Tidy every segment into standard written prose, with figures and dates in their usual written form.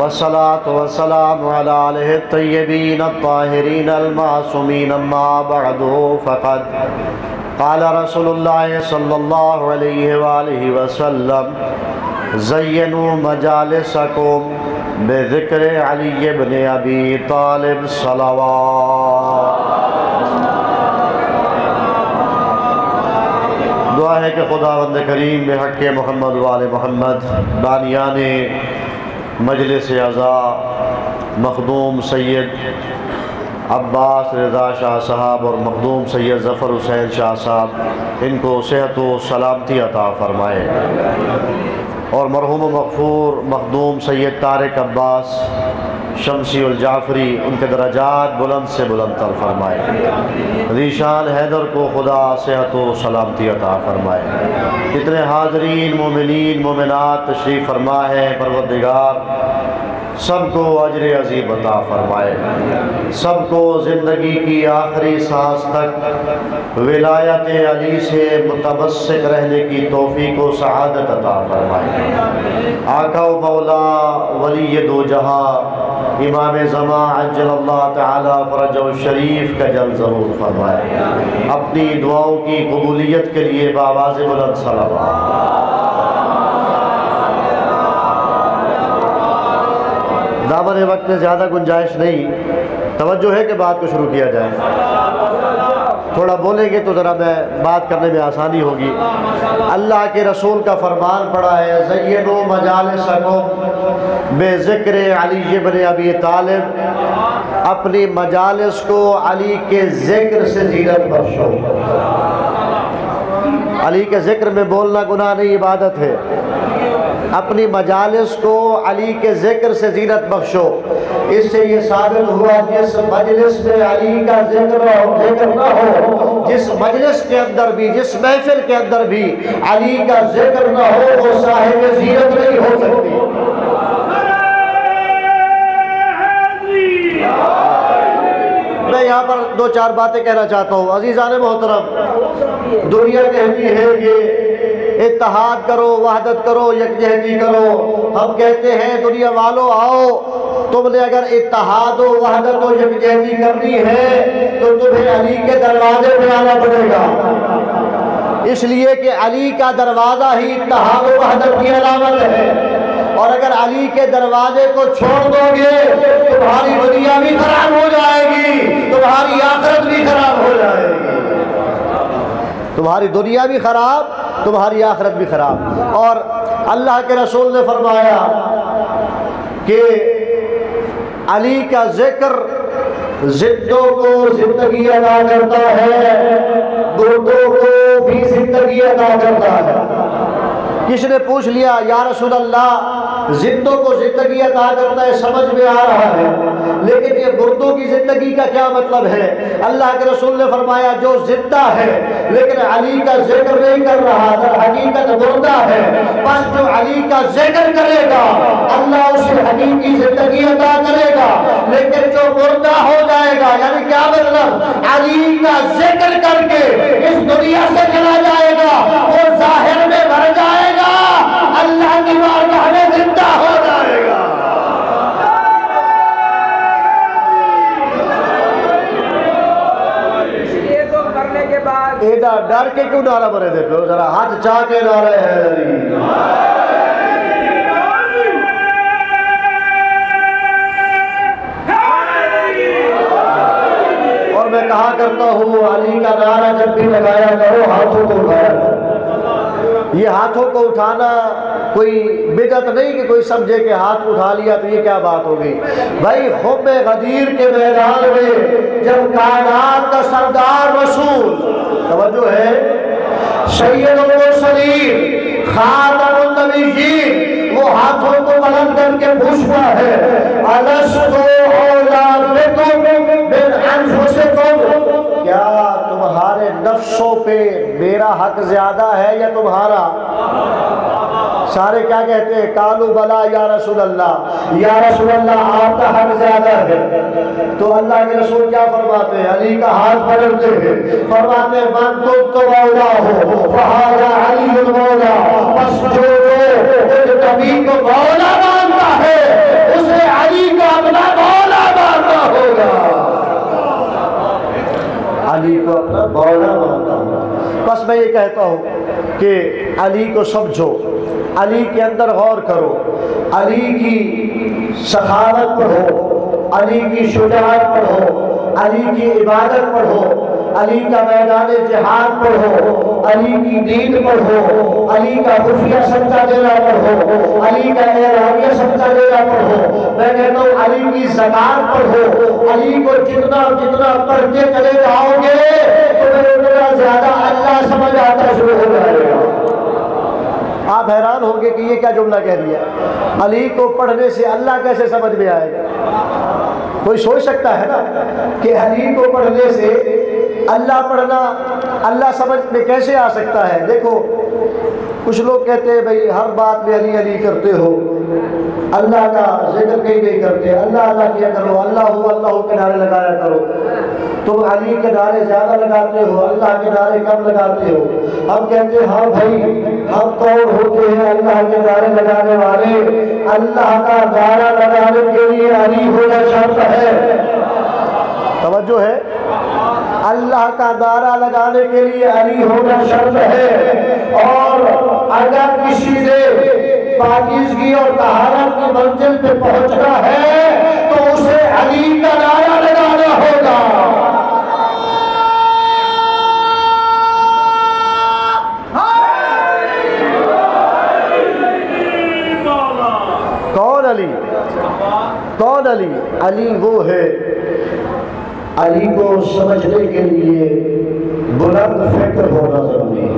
والصلاة والسلام على آله الطيبين الطاهرين المعصومين أما بعد فقد قال رسول الله صلى الله عليه وآله وسلم زينوا مجالسكم بذكر علي بن أبي طالب صلوات۔ دعا ہے کہ خداوند کریم بحق محمد وآل محمد بانیان مجلس اعزاء مخدوم سید عباس رضا شاہ صاحب اور مخدوم سید ظفر حسین شاہ صاحب ان کو صحت و سلامتی عطا فرمائے، اور مرحوم و مغفور مخدوم سید طارق عباس شمسی الجعفری ان کے درجات بلند سے بلند تر فرمائے، ذیشان حیدر کو خدا صحت و سلامتی عطا فرمائے۔ کتنے حاضرین مومنین مومنات تشریف فرما ہے، پروردگار سب کو اجر عظیم عطا فرمائے، سب کو زندگی کی آخری سانس تک ولایت علی سے متمسک رہنے کی توفیق و سعادت عطا فرمائے۔ آقا و مولا ولی دو جہاں امام زمان عجل اللہ تعالی فرجہ الشریف کا جل ظہور فرمائے، اپنی دعاؤں کی قبولیت کے لیے بآواز بلند صلوات۔ دامن وقت میں زیادہ گنجائش نہیں، توجہ ہے کہ بات کو شروع کیا جائے۔ تھوڑا بولیں گے تو ذرا میں بات کرنے میں آسانی ہوگی۔ اللہ کے رسول کا فرمان پڑا ہے زینوا مجالسکم بذکر علی بن ابی طالب، اپنی مجالس کو علی کے ذکر سے زینت بخشو۔ علی کے ذکر میں بولنا گناہ نہیں، عبادت ہے۔ اپنی مجالس کو علی کے ذکر سے زینت بخشو۔ اس سے یہ ثابت ہوا جس مجلس میں علی کا ذکر نہ ہو، جس مجلس کے اندر بھی، جس محفل کے اندر بھی علی کا ذکر نہ ہو، وہ صاحب زینت نہیں ہو سکتی۔ میں یہاں پر دو چار باتیں کہنا چاہتا ہوں۔ عزیزان محترم، دنیا کہتی ہے کہ اتحاد کرو، وحدت کرو، یکجہتی کرو۔ ہم کہتے ہیں دنیا والو آؤ، تم نے اگر اتحاد و وحدت و یکجہتی کرنی ہے تو تمہیں علی کے دروازے پہ آنا پڑے گا، اس لیے کہ علی کا دروازہ ہی اتحاد و وحدت کی علامت ہے۔ اور اگر علی کے دروازے کو چھوڑ دو گے تمہاری دنیا بھی خراب ہو جائے گی، تمہاری آخرت بھی خراب ہو جائے گی، تمہاری دنیا بھی خراب، تمہاری آخرت بھی خراب۔ اور اللہ کے رسول نے فرمایا کہ علی کا ذکر زندوں کو زندگی عطا کرتا ہے، مردوں کو بھی زندگی عطا کرتا ہے۔ کسی نے پوچھ لیا یا رسول اللہ زندوں کو زندگی عطا کرتا ہے، سمجھ میں آ رہا ہے، لیکن یہ مردوں کی زندگی کا کیا مطلب ہے؟ اللہ کے رسول نے فرمایا جو زندہ ہے لیکن علی کا ذکر نہیں کر رہا، در حقیقت مردہ ہے، بس جو علی کا ذکر کرے گا اللہ اسے حقیقی زندگی عطا کرے گا، لیکن جو مردہ ہو جائے گا، یعنی کیا مطلب؟ علی کا ذکر کر کے اس دنیا سے چلا جائے گا، وہ ظاہر میں مر جائے گا، اللہ کی بارگاہ میں زندہ ہو جائے گا۔ یہ تو کرنے کے بعد ایڈا ڈر کے کیوں نعرہ مرے دیتے ہو؟ ذرا ہاتھ چاہ کے نعرہ حیدری۔ اور میں کہا کرتا ہوں علی کا نعرہ جب بھی لگایا کرو ہاتھوں کو اٹھایا کرو۔ یہ ہاتھوں کو اٹھانا کوئی بدعت نہیں کہ کوئی سمجھے کہ ہاتھ اٹھا لیا تو یہ کیا بات ہو گئی۔ بھائی خم غدیر کے میدان میں جب کائنات کا سردار رسول، توجہ ہے، سید المرسلین خاتم النبیین، وہ ہاتھوں کو بلند کر کے پوچھتا ہے الستو اولی بکم من انفسکم، کیا تمہارے نفسوں پہ میرا حق زیادہ ہے یا تمہارا؟ سارے کیا کہتے ہیں؟ قالوا بلا یا رسول اللہ، یا رسول اللہ آپ کا حق زیادہ ہے۔ تو اللہ کے رسول کیا فرماتے ہیں؟ علی کا ہاتھ پکڑتے ہیں، فرماتے ہیں من کنت مولاه فهذا علی المولا، بس جو نبی کو مولا مانتا ہے اسے مولا مانتا ہوں۔ بس میں یہ کہتا ہوں کہ علی کو سمجھو، علی کے اندر غور کرو، علی کی سخاوت پڑھو، علی کی شجاعت پڑھو، علی کی عبادت پڑھو، علی کا میدان جہاد پڑھو، علی کی دین پڑھو، علی کا خفیہ سچا دینا پڑھو، علی کا اعلانیہ سچا دینا پڑھو۔ میں کہتا ہوں علی کی زکات پڑھو، علی کو جتنا جتنا پڑھتے چلے جاؤ گے تمہیں اتنا زیادہ اللہ سمجھ آتا شروع ہو جائے گا۔ آپ حیران ہوں گے کہ یہ کیا جملہ کہہ دیا، علی کو پڑھنے سے اللہ کیسے سمجھ میں آئے گا؟ کوئی سوچ سکتا ہے نا کہ علی کو پڑھنے سے اللہ پڑھنا اللہ سمجھ میں کیسے آ سکتا ہے؟ دیکھو کچھ لوگ کہتے ہیں بھئی ہر بات میں علی علی کرتے ہو، اللہ کا ذکر کہیں نہیں کرتے، اللہ اللہ کیا کرو، اللہ کے نعرے لگایا کرو، تم علی کے نعرے زیادہ لگاتے ہو، اللہ کے نعرے کم لگاتے ہو۔ ہم کہتے ہیں ہاں بھائی ہم کون ہوتے ہیں اللہ کے نعرے لگانے والے؟ اللہ کا نعرہ لگانے کے لیے علی ہونا شرط ہے۔ توجہ ہے، اللہ کا نعرہ لگانے کے لیے علی ہونا شرط ہے، اور اگر کسی نے پاکیزگی اور طہارت کی منزل پہ پہنچنا ہے تو اسے علی کا نعرہ لگانا ہوگا۔ کون علی؟ کون علی؟ علی وہ ہے، علی کو سمجھنے کے لیے بلند فکر ہونا ضروری ہے،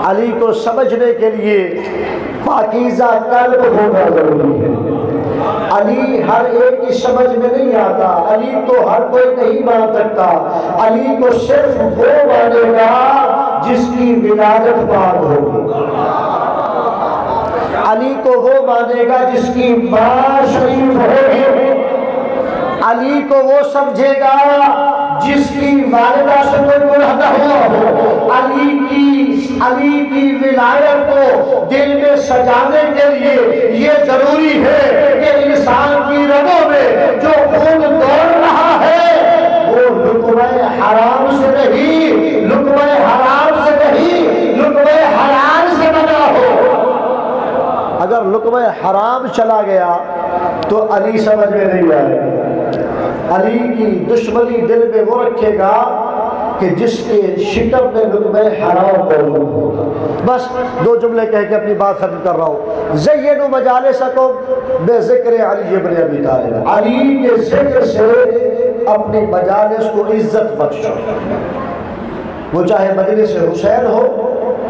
علی کو سمجھنے کے لیے پاکیزہ قلب ہونا ضروری ہے۔ علی ہر ایک کی سمجھ میں نہیں آتا، علی تو ہر کوئی نہیں مان سکتا، علی کو صرف وہ مانے گا جس کی ولادت پاک ہوگی، علی کو وہ مانے گا جس کی ماں شریف ہوگی، علی کو وہ سمجھے گا جس کی والدہ سے کوئی گناہ نہ ہوا ہو۔ علی کی ولایت کو دل میں سجانے کے لیے یہ ضروری ہے کہ انسان کی رگوں میں جو خون دوڑ رہا ہے وہ لقمہ حرام سے نہیں، لقمہ حرام سے نہیں، لقمہ حلال سے بنا ہو۔ اگر لقمہ حرام چلا گیا تو علی سمجھ میں نہیں آئے گا۔ علی کی دشمنی دل میں وہ رکھے گا کہ جس کے شکم میں لقمہ حرام موجود ہوگا۔ بس دو جملے کہہ کے اپنی بات ختم کر رہا ہوں۔ زینوا مجالسکم بذکر علی ابن ابی طالب، علی کے ذکر سے اپنی مجالس کو عزت بخشو، وہ چاہے مجلس حسین ہو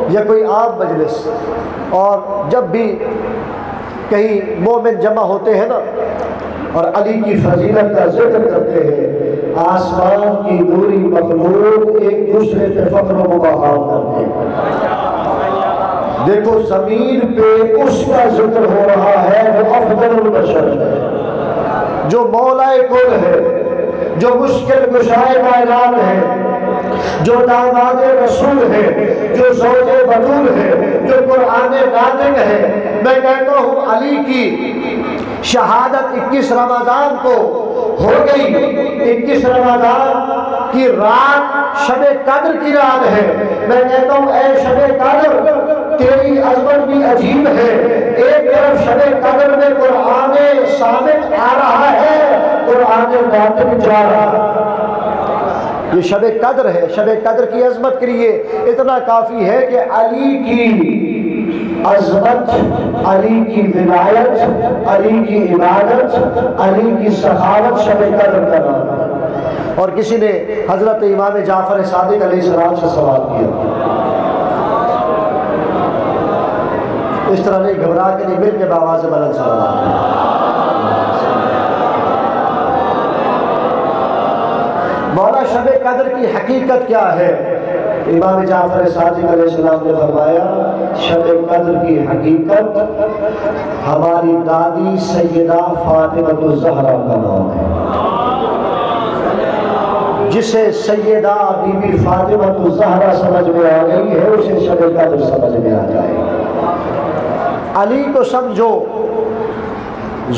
یا کوئی عام مجلس۔ اور جب بھی کہیں مومن جمع ہوتے ہیں نا اور علی کی فضیلت کا ذکر کرتے ہیں، آسمان کی نوری مخلوق ایک دوسرے پہ فخر و مباحات کرتے ہیں۔ دیکھو زمین پہ اس کا ذکر ہو رہا ہے جو افضل البشر ہے، جو مولا کل ہے، جو مشکل کشائے کائنات ہے، جو داماد رسول ہے، جو زوج بطول ہے، جو قرآن ناطق ہے۔ میں کہتا ہوں علی کی شہادت 21 رمضان کو ہو گئی، 21 رمضان کی رات شب قدر کی رات ہے۔ میں کہتا ہوں اے شب قدر تیری عظمت بھی عجیب ہے، ایک طرف شب قدر میں قرآن ثابت آ رہا ہے، قرآن ناطق جا رہا ہے۔ یہ شب قدر ہے، شب قدر کی عظمت کے لیے اتنا کافی ہے کہ علی کی عظمت، علی کی ولایت، علی کی عبادت، علی کی سخاوت شب قدر کا نام ہے۔ اور کسی نے حضرت امام جعفر صادق علیہ السلام سے سوال کیا، اس طرح نہیں گھبرا کے نہیں، مل کے بآواز بلند سلام۔ مولا شب قدر کی حقیقت کیا ہے؟ امام جعفر صادق علیہ السلام نے فرمایا شب قدر کی حقیقت ہماری دادی سیدہ فاطمہ الزہرا کا نام ہے، جسے سیدہ بی بی فاطمہ الزہرا سمجھ میں آ گئی ہے اسے شب قدر سمجھ میں آ جائے۔ علی کو سمجھو،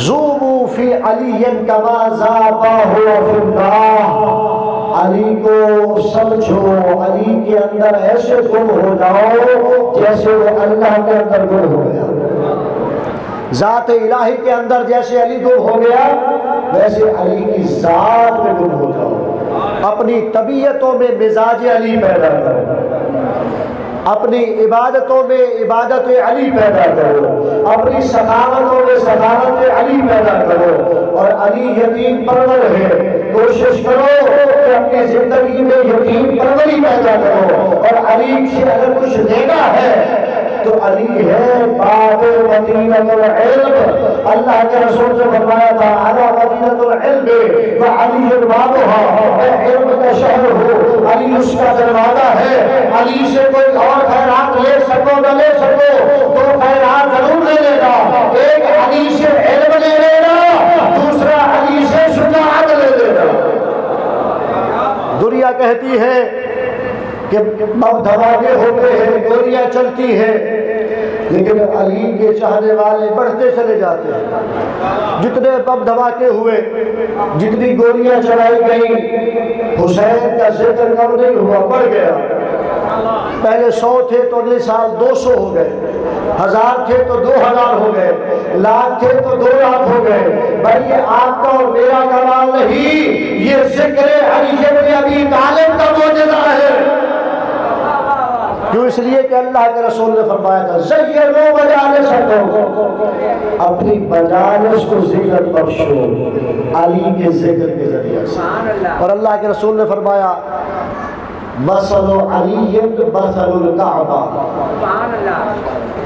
ذوبوا فی علی کما ذابہ فی اللہ، علی کو سمجھو، علی کے اندر ایسے گم ہو جاؤ جیسے وہ اللہ کے اندر گم ہو گیا، ذات الہی کے اندر جیسے علی گم ہو گیا ویسے علی کی ذات میں گم ہو جاؤ، اپنی طبیعتوں میں مزاج علی پیدا کرو، اپنی عبادتوں میں عبادت علی پیدا کرو، اپنی سخاوتوں میں سخاوت علی پیدا کرو، اور علی یتیم پرور ہے، کوشش کرو کہ اپنی زندگی میں یتیم پروری پیدا کرو، اور علی سے اگر کچھ لینا ہے تو علی ہے باب مدینۃ العلم، اللہ کے رسول سے فرمایا تھا انا مدینۃ العلم وعلی بابها، میں علم کا شہر ہوں، علی اس کا دروازہ ہے، علی سے کوئی اور خیرات لے سکو نہ لے سکو تو خیرات ضرور لے لینا، ایک علی سے علم لے لینا، دوسرا علی سے شجاعت لے لینا۔ دنیا کہتی ہے کہ بم دھماکے ہوتے ہیں، گولیاں چلتی ہیں، لیکن علی کے چاہنے والے بڑھتے چلے جاتے ہیں، جتنے بم دھماکے ہوئے، جتنی گولیاں چلائی گئی، حسین کا ذکر کم نہیں ہوا، بڑھ گیا، پہلے 100 تھے تو اگلے سال 200 ہو گئے، 1000 تھے تو 2000 ہو گئے، لاکھ تھے تو 2 لاکھ ہو گئے۔ بھائی یہ آپ کا اور میرا کمال نہیں، یہ ذکر علی بن ابی طالب کا معجزہ ہے۔ کیوں؟ اس لیے کہ اللہ کے رسول نے فرمایا تھا زینوا مجالسکم، اپنی مجالس کو زینت بخشو علی کے ذکر کے ذریعے سے، اور اللہ کے رسول نے فرمایا مثل علی مثل الکعبہ،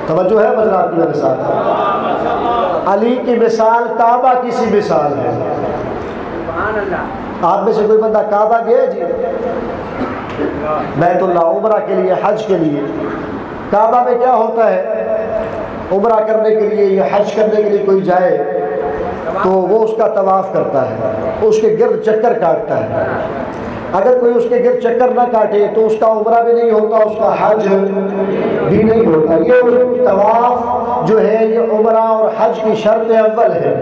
توجہ ہے حضرات کی میرے ساتھ، علی کی مثال کعبہ کی سی مثال ہے۔ آپ میں سے کوئی بندہ کعبہ گیا جی بیت اللہ عمرہ کے لیے، حج کے لیے؟ کعبہ میں کیا ہوتا ہے؟ عمرہ کرنے کے لیے یا حج کرنے کے لیے کوئی جائے تو وہ اس کا طواف کرتا ہے، اس کے گرد چکر کاٹتا ہے، اگر کوئی اس کے گرد چکر نہ کاٹے تو اس کا عمرہ بھی نہیں ہوتا، اس کا حج بھی نہیں ہوتا۔ یہ طواف جو ہے یہ عمرہ اور حج کی شرط اول ہے،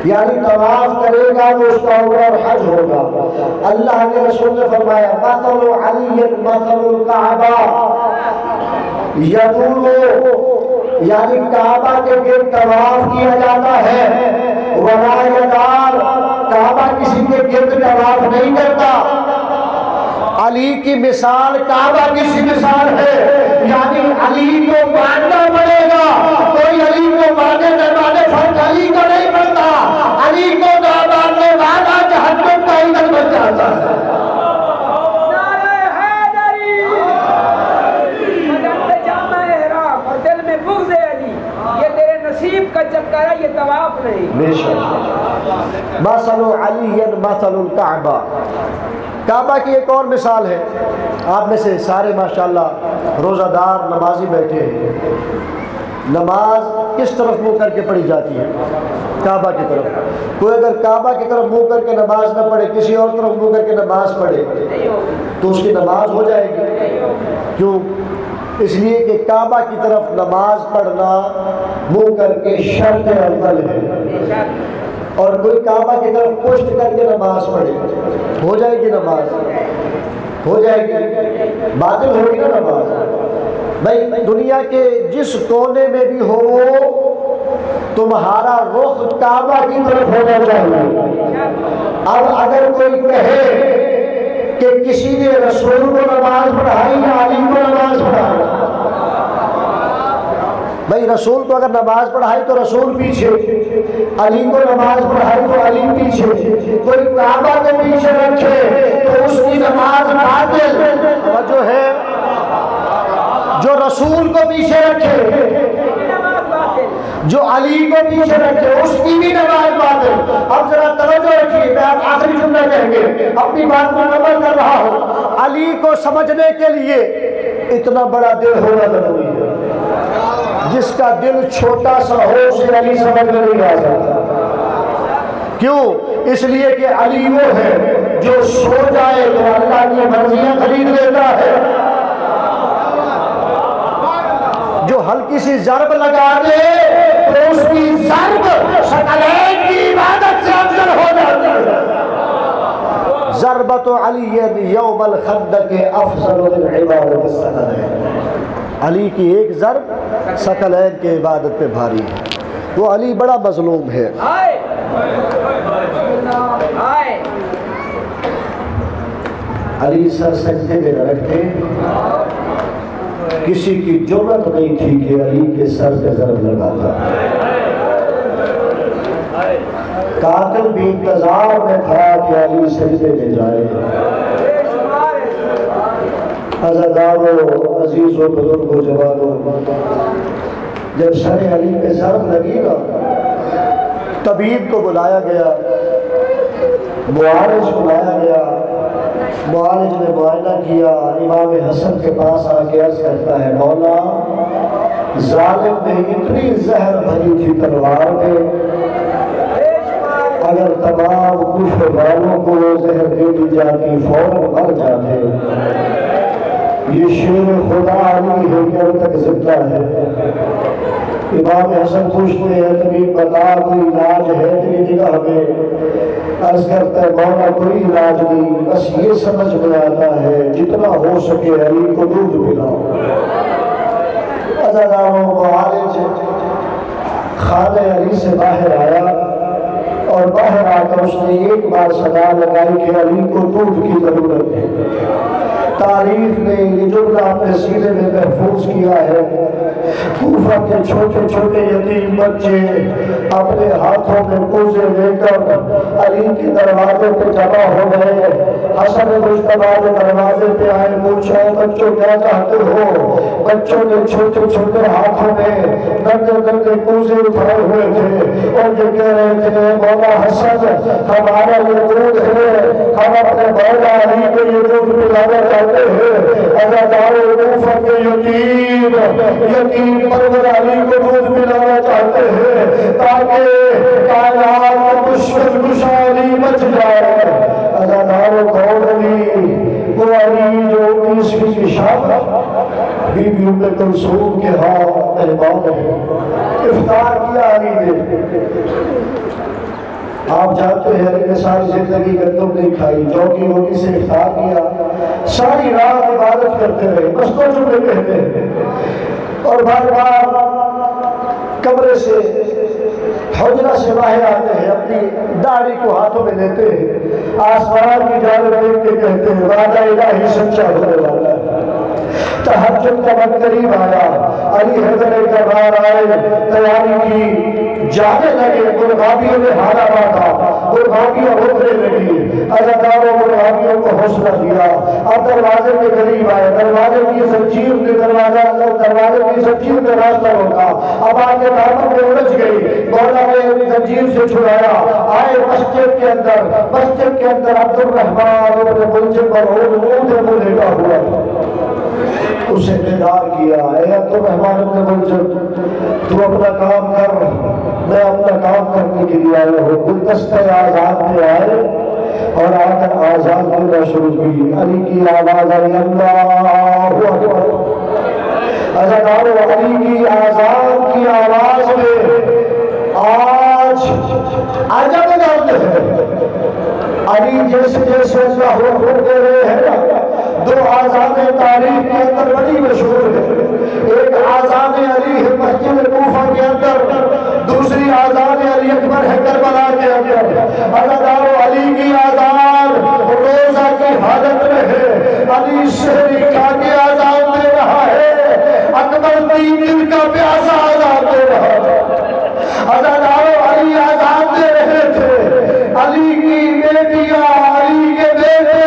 یعنی طواف کرے گا تو اس کا عمرہ اور حج ہوگا۔ اللہ کے رسول نے فرمایا مثل علی مثل الکعبہ یدور، یعنی کعبہ کے گرد طواف کیا جاتا ہے، ولا یدار، کعبہ کسی کے گرد طواف نہیں کرتا۔ علی کی مثال کعبہ کی سی مثال ہے، یعنی علی کو ماننا پڑے گا، کوئی علی کو مانے نہ مانے فرق علی کو نہیں پڑتا، علی کو نہ ماننے والا جہنم کا ایندھن بن جاتا ہے۔ کا چکر ہے، یہ طواف نہیں۔ بے شک مثل علی مثل الکعبہ، کعبہ کی ایک اور مثال ہے۔ آپ میں سے سارے ماشاءاللہ روزہ دار نمازی بیٹھے ہیں، نماز کس طرف منہ کر کے پڑھی جاتی ہے؟ کعبہ کی طرف۔ کوئی اگر کعبہ کی طرف منہ کر کے نماز نہ پڑھے، کسی اور طرف منہ کر کے نماز پڑھے تو اس کی نماز ہو جائے گی؟ کیوں؟ اس لیے کہ کعبہ کی طرف نماز پڑھنا منہ کر کے شرط اول ہے، اور کوئی کعبہ کی طرف پشت کر کے نماز پڑھے ہو جائے گی نماز؟ ہو جائے گی، باطل ہوگی نا نماز۔ بھائی دنیا کے جس کونے میں بھی ہو تمہارا رخ کعبہ کی طرف ہونا چاہیے۔ اب اگر کوئی کہے کہ کسی نے رسول کو نماز پڑھائی یا علی کو نماز پڑھائی، بھائی رسول کو اگر نماز پڑھائی تو رسول پیچھے، علی کو نماز پڑھائی تو علی پیچھے، کوئی کعبہ کو پیچھے رکھے تو اس کی نماز باطل۔ جو ہے جو رسول کو پیچھے رکھے، جو علی کو پیچھے رکھے، اس کی بھی نماز باطل۔ اب ذرا توجہ رکھیے، میں آپ آخری جملہ کہیں گے، اپنی بات کو مکمل کر رہا ہوں۔ علی کو سمجھنے کے لیے اتنا بڑا دل ہونا ضروری ہے، جس کا دل چھوٹا سا ہو اسے علی سمجھ میں نہیں آ سکتا۔ کیوں؟ اس لیے کہ علی وہ ہے جو سو جائے تو اللہ کی مرضیاں خرید لیتا ہے، جو ہلکی سی ضرب لگا دے تو اس کی ضرب ثقلین کی عبادت سے افضل ہو جاتی ہے۔ ضربۃ عبادت علی یوم الخندق افضل من عبادت الثقلین، علی کی ایک ضرب ثقلین کی عبادت پہ بھاری ہے، وہ علی بڑا مظلوم ہے۔ آئے آئے علی سر سجدے میں نہ رکھتے، کسی کی جرأت نہیں تھی کہ علی کے سر پہ ضرب لگاتا، قاتل بھی انتظار میں تھا کہ علی سجدے میں جائے۔ عزادارو، عزیزو، بزرگو، جوانو، جب سر علی پہ ضرب لگی نا، طبیب کو بلایا گیا، معالج بلایا گیا، معالج نے معائنہ کیا، امام حسن کے پاس آ کے عرض کرتا ہے مولا ظالم نے اتنی زہر بھری تھی تلوار میں، اگر تمام کفر والوں کو وہ زہر دے دی جاتی فوراً مر جاتے۔ یہ شیر خدا علی ہے کہ اب تک زندہ ہے۔ امام حسن پوچھتے ہیں طبیب بتا کوئی علاج ہے تیری نگاہ میں؟ عرض کرتا ہے مولا کوئی علاج نہیں، بس یہ سمجھ میں آتا ہے جتنا ہو سکے علی کو دودھ پلاؤ۔ عزاداروں، معالج خانہ علی سے باہر آیا اور باہر آ کر اس نے ایک بار صدا لگائی کہ علی کو دودھ کی ضرورت ہے۔ تاریخ نے یہ جملہ اپنے سینے میں محفوظ کیا ہے۔ کوفہ کے چھوٹے چھوٹے یتیم بچے اپنے ہاتھوں میں کوزے لے کر علی کے دروازے پہ جمع ہو گئے۔ حسن مجتبیٰ کے دروازے پہ آئے، پوچھا بچوں کیا چاہتے ہو؟ بچوں نے چھوٹے چھوٹے ہاتھوں میں ننگے ننگے کوزے اٹھائے ہوئے تھے اور یہ کہہ رہے تھے مولا حسن ہمارا یہ دودھ ہے، ہم اپنے مولا علی کو یہ دودھ پلانا چاہتے ہیں۔ عزادارو، کوفہ کے یتیم پرور علی کو دودھ پلانا چاہتے ہیں تاکہ کائنات میں مشکل کشا علی بچ جائے۔ عزادارو، کون علی؟ وہ علی جو 19ویں کی شام بی بی ام کلثوم کے ہاں مہمان ہے۔ افطار کیا علی نے، آپ جانتے ہیں علی نے ساری زندگی گندم نہیں کھائی، جو کی روٹی سے افطار کیا، ساری رات عبادت کرتے رہے، بس تو جملے کہتے ہیں، اور بار بار کمرے سے حجرہ سے باہر آتے ہیں، اپنی داڑھی کو ہاتھوں میں لیتے ہیں، آسمان کی جانب دیکھ کے کہتے ہیں وعدہ الہی سچا ہونے والا ہے۔ تہجد کا وقت قریب آیا، علی حیدر کرار آئے، تیاری کی، جانے لگے، مرغابیوں نے حالہ باندھا، مرغابیوں روکنے لگی۔ عزاداروں، مرغابیوں کو حوصلہ دیا، اب دروازے کے قریب آئے، دروازے کی زنجیر نے راستہ روکا، اب آگے دامن میں الجھ گئی، مولا نے زنجیر سے چھڑایا، آئے مسجد کے اندر عبد الرحمن ابن ملجم مرعون اونٹ میں لیٹا ہوا تھا، اسے بیدار کیا، اے عبد الرحمن ابن ملجم تو اپنا کام کر، میں اپنا کام کرنے کے لیے آیا ہوں۔ گلدستہ آزاد میں آئے اور آ کر آزاد کرنا شروع کی، علی کی آواز آئی اللہ اکبر۔ عزادارو، علی کی آزاد کی آواز میں آج عجب درد ہے۔ علی جیسے جیسے اللہ اکبر کہہ رہے ہیں، دو آزاد تاریخ کے اندر بڑی مشہور ہے، ایک آزاد علی ہے مسجد کوفہ کے اندر، دوسری آزاد علی اکبر ہے کربلا کے اندر۔ عزادارو، علی کی آزاد روزہ کی حالت میں ہے، علی شہری کا کے آزاد دے رہا ہے، اکبر 3 دن کا پیاسا آزاد دے رہا ہے۔ عزادارو، علی آزاد دے رہے تھے، علی کی بیٹیاں، علی کے بیٹے،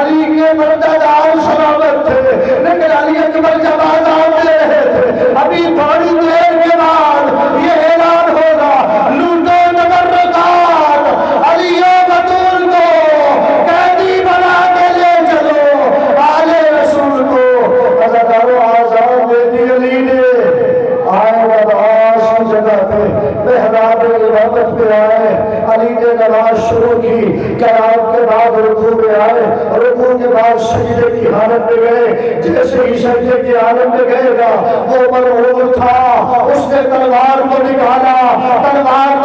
علی کے مرددار سلامت تھے، لیکن علی اکبر جب آزاد دے رہے تھے، ابھی تھوڑی دیر کے بعد یہ اعلان ہوگا لوٹو تبرکات، علی و بطول کو قیدی بنا کے لے چلو، آل رسول کو۔ عزادارو، آزاد دے دی علی نے، آئے نماز کی جگہ پہ محراب عبادت پہ آئے، علی نے نماز شروع کی، قیام کے بعد رکوع میں آئے، رکوع کے بعد سجدے کی حالت میں گئے، جیسے ہی سجدے کی حالت میں گئے گا وہ مرعون تھا، اس نے تلوار کو نکالا، تلوار کو